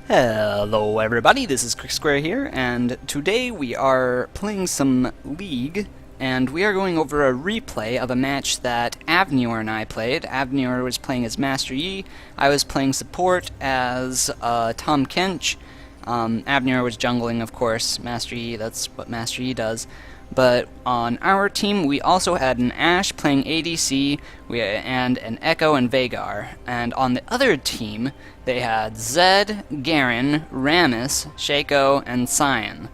Hello everybody, this is quixQuery here, and today we are playing some League, and we are going over a replay of a match that Avnior and I played. Avnior was playing as Master Yi, I was playing support as Tom Kench. Avnior was jungling, of course, Master Yi, that's what Master Yi does. But on our team, we also had an Ashe playing ADC, and an Echo and Veigar. And on the other team, they had Zed, Garen, Rammus, Shaco, and Cyan.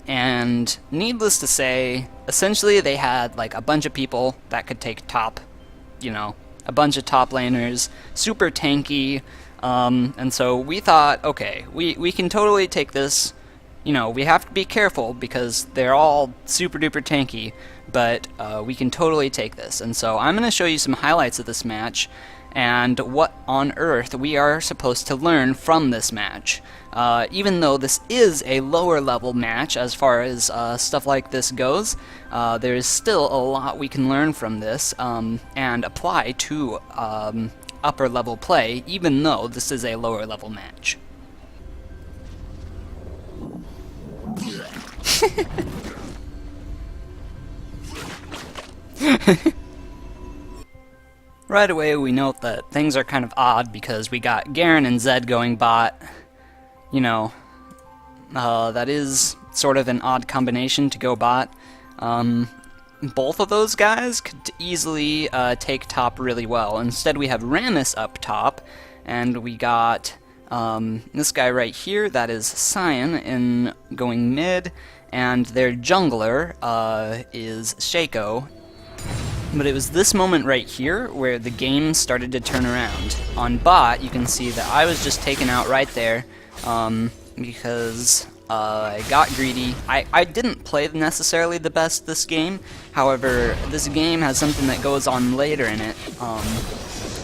And needless to say, essentially they had like a bunch of people that could take top, a bunch of top laners, super tanky, and so we thought, okay, we can totally take this. We have to be careful because they're all super duper tanky, but we can totally take this. And so I'm going to show you some highlights of this match and what on earth we are supposed to learn from this match. Even though this is a lower level match as far as stuff like this goes, there is still a lot we can learn from this and apply to upper level play, even though this is a lower level match. Right away we note that things are kind of odd because we got Garen and Zed going bot. That is sort of an odd combination to go bot. Both of those guys could easily take top really well. Instead we have Rammus up top, and we got this guy right here, that is Cyan, in going mid, and their jungler is Shaco. But it was this moment right here where the game started to turn around. On bot, you can see that I was just taken out right there because I got greedy. I didn't play necessarily the best this game, however, this game has something that goes on later in it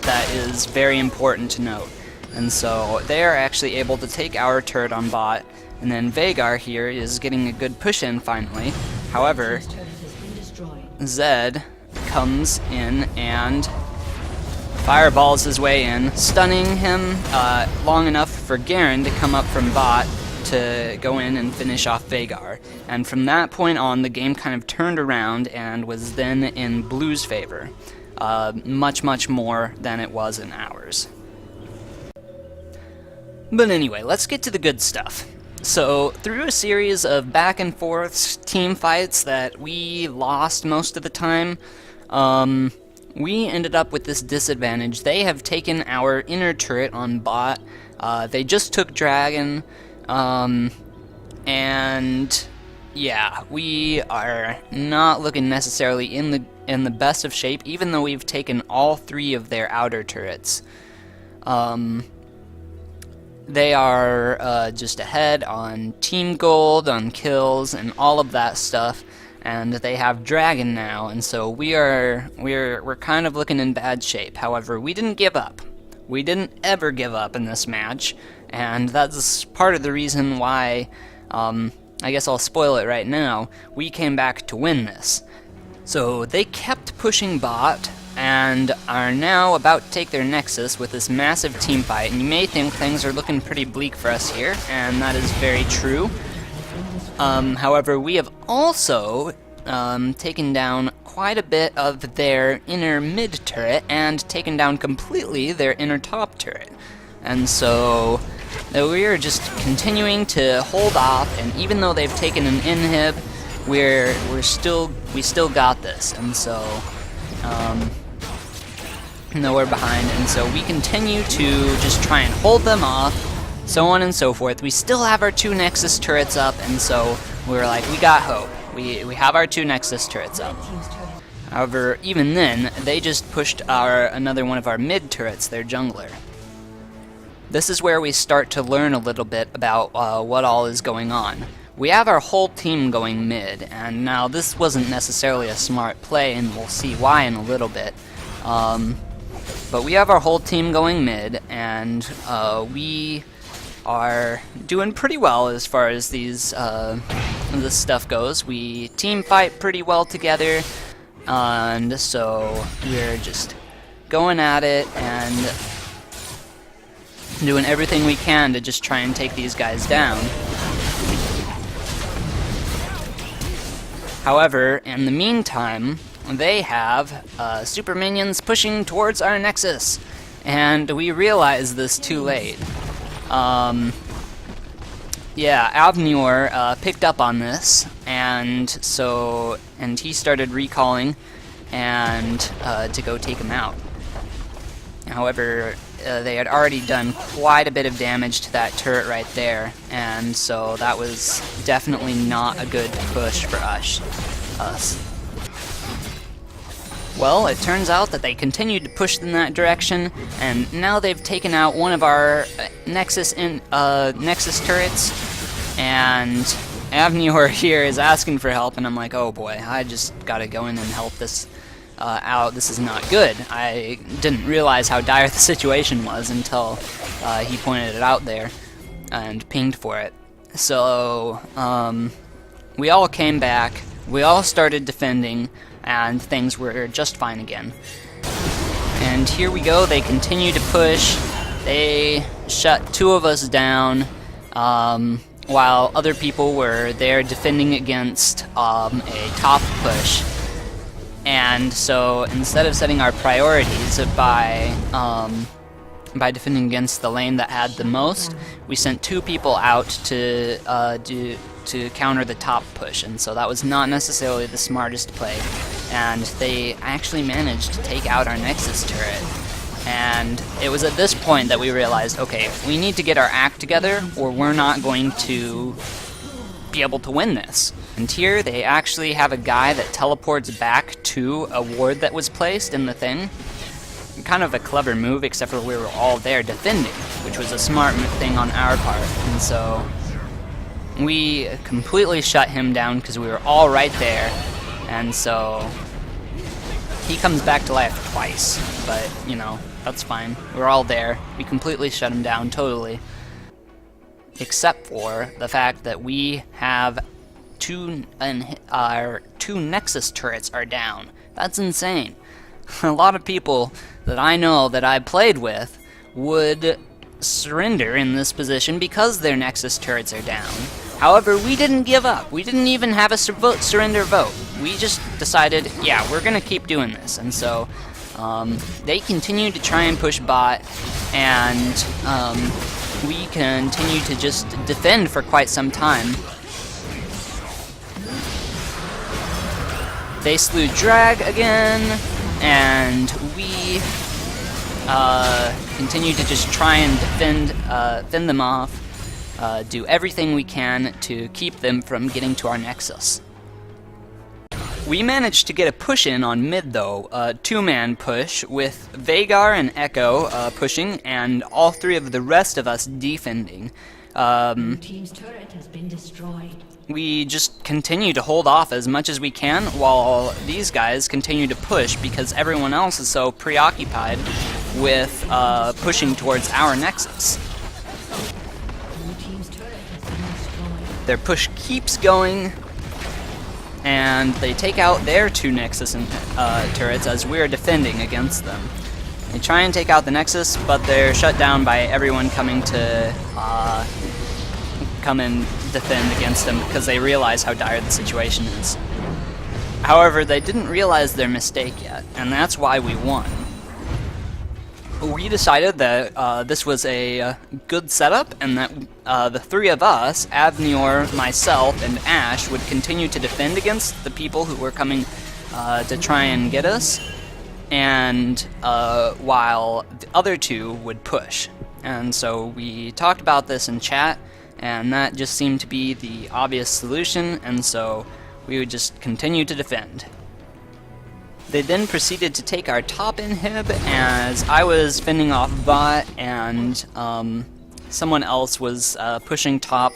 that is very important to note. And so they are actually able to take our turret on bot, and then Veigar here is getting a good push in finally. However, Zed comes in and fireballs his way in, stunning him long enough for Garen to come up from bot to go in and finish off Veigar. And from that point on, the game kind of turned around and was then in Blue's favor, much more than it was in ours. But anyway, let's get to the good stuff. So, through a series of back and forth team fights that we lost most of the time, we ended up with this disadvantage. They have taken our inner turret on bot, they just took Dragon, and yeah, we are not looking necessarily in the best of shape, even though we've taken all three of their outer turrets. They are just ahead on team gold, on kills, and all of that stuff, and they have Dragon now, and so we're kind of looking in bad shape. However, we didn't give up. We didn't ever give up in this match, and that's part of the reason why, I guess I'll spoil it right now, we came back to win this. So they kept pushing bot, and are now about to take their Nexus with this massive team fight, and you may think things are looking pretty bleak for us here, and that is very true. However, we have also taken down quite a bit of their inner mid turret, and taken down completely their inner top turret. And so we are just continuing to hold off, and even though they've taken an inhib, we still got this, and so nowhere behind, and so we continue to just try and hold them off, so on and so forth. We still have our two Nexus turrets up, and so we're like, we got hope. We have our two Nexus turrets up. However, even then, they just pushed another one of our mid turrets, their jungler. This is where we start to learn a little bit about what all is going on. We have our whole team going mid, and now this wasn't necessarily a smart play, and we'll see why in a little bit. But we have our whole team going mid, and we are doing pretty well as far as this stuff goes. We team fight pretty well together, and so we're just going at it, and doing everything we can to just try and take these guys down. However, in the meantime, they have super minions pushing towards our Nexus, and we realize this too late. Yeah, Avnior picked up on this, and he started recalling and to go take him out. However, they had already done quite a bit of damage to that turret right there, and so that was definitely not a good push for us. Well, it turns out that they continued to push in that direction, and now they've taken out one of our Nexus turrets, and Avnior here is asking for help, and I'm like, oh boy, I just gotta go in and help this out. This is not good. I didn't realize how dire the situation was until he pointed it out there and pinged for it. So we all came back, we all started defending, and things were just fine again. And here we go, they continue to push. They shut two of us down, while other people were there defending against a top push. And so instead of setting our priorities by defending against the lane that had the most, we sent two people out to counter the top push, and so that was not necessarily the smartest play. And they actually managed to take out our Nexus turret. And it was at this point that we realized, okay, we need to get our act together, or we're not going to be able to win this. And here they actually have a guy that teleports back to a ward that was placed in the thing. Kind of a clever move, except for we were all there defending, which was a smart thing on our part. And so we completely shut him down because we were all right there. And so he comes back to life twice, but you know, that's fine. We're all there. We completely shut him down totally. Except for the fact that we have our two Nexus turrets are down. That's insane. A lot of people that I know that I played with would surrender in this position because their Nexus turrets are down. However, we didn't give up. We didn't even have a surrender vote. We just decided, yeah, we're gonna keep doing this. And so they continued to try and push bot, and we continued to just defend for quite some time. They slew Drag again, and we continue to just try and fend them off, do everything we can to keep them from getting to our Nexus. We managed to get a push in on mid though, a two-man push with Veigar and Echo pushing, and all three of the rest of us defending. Blue team's turret has been destroyed. We just continue to hold off as much as we can while these guys continue to push because everyone else is so preoccupied with pushing towards our Nexus. Blue team's turret has been destroyed. Their push keeps going, and they take out their two Nexus turrets as we're defending against them. They try and take out the Nexus, but they're shut down by everyone coming to come and defend against them because they realize how dire the situation is. However, they didn't realize their mistake yet, and that's why we won. We decided that this was a good setup, and that the three of us, Avnior, myself, and Ash, would continue to defend against the people who were coming to try and get us, and while the other two would push. And so we talked about this in chat, and that just seemed to be the obvious solution, and so we would just continue to defend. They then proceeded to take our top inhib as I was fending off bot, and someone else was pushing top,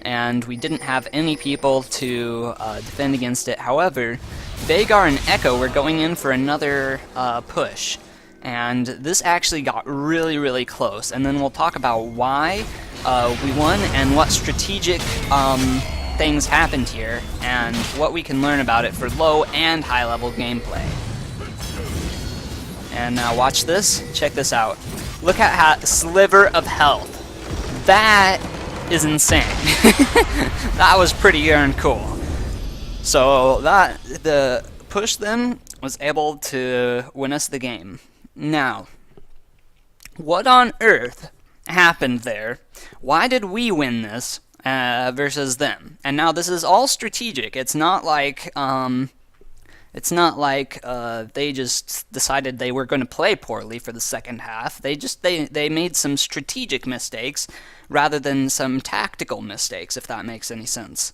and we didn't have any people to defend against it. However, Veigar and Echo were going in for another push, and this actually got really, really close, and then we'll talk about why we won and what strategic things happened here and what we can learn about it for low and high level gameplay. And now watch this. Check this out. Look at how sliver of health. That is insane. That was pretty darn cool. So the push then was able to win us the game. Now, what on earth happened there? Why did we win this versus them? And now this is all strategic. It's not like they just decided they were going to play poorly for the second half. They made some strategic mistakes rather than some tactical mistakes, if that makes any sense.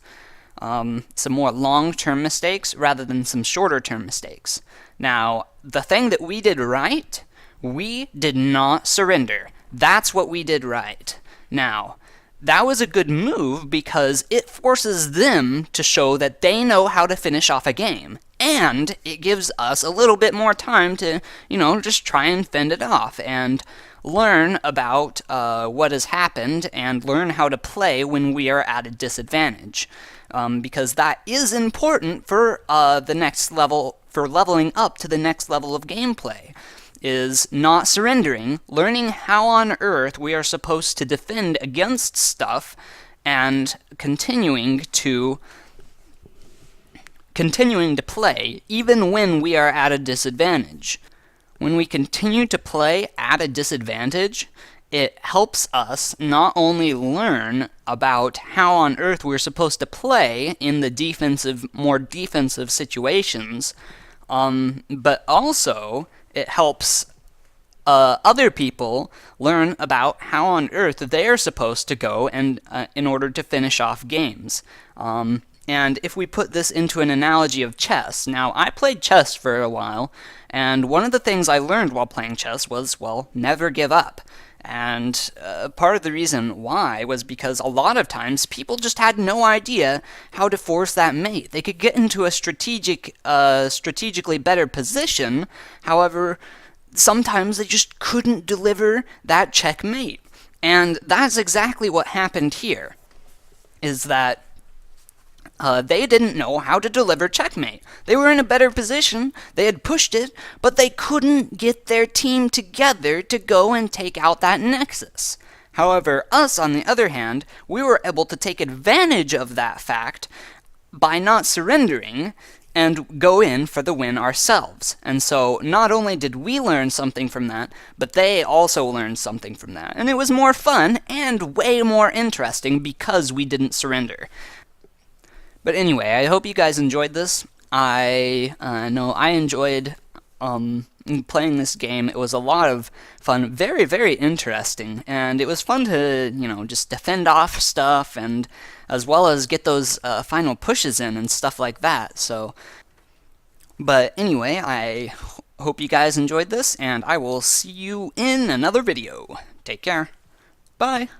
Some more long-term mistakes rather than some shorter-term mistakes. Now, the thing that we did right, we did not surrender. That's what we did right. Now, that was a good move because it forces them to show that they know how to finish off a game. And it gives us a little bit more time to, just try and fend it off and learn about what has happened and learn how to play when we are at a disadvantage. Because that is important for the next level, for leveling up to the next level of gameplay, is not surrendering, learning how on earth we are supposed to defend against stuff, and continuing to play even when we are at a disadvantage. When we continue to play at a disadvantage, it helps us not only learn about how on earth we're supposed to play in the more defensive situations, but also it helps other people learn about how on earth they're supposed to go and in order to finish off games. And if we put this into an analogy of chess, now I played chess for a while, and one of the things I learned while playing chess was, well, never give up. And part of the reason why was because a lot of times people just had no idea how to force that mate. They could get into a strategically better position, however, sometimes they just couldn't deliver that checkmate. And that's exactly what happened here, is that they didn't know how to deliver checkmate. They were in a better position, they had pushed it, but they couldn't get their team together to go and take out that nexus. However, us, on the other hand, we were able to take advantage of that fact by not surrendering and go in for the win ourselves. And so, not only did we learn something from that, but they also learned something from that. And it was more fun and way more interesting because we didn't surrender. But anyway, I hope you guys enjoyed this. I know I enjoyed playing this game. It was a lot of fun, very, very interesting, and it was fun to, just defend off stuff, and as well as get those final pushes in and stuff like that. So, but anyway, I hope you guys enjoyed this, and I will see you in another video. Take care. Bye.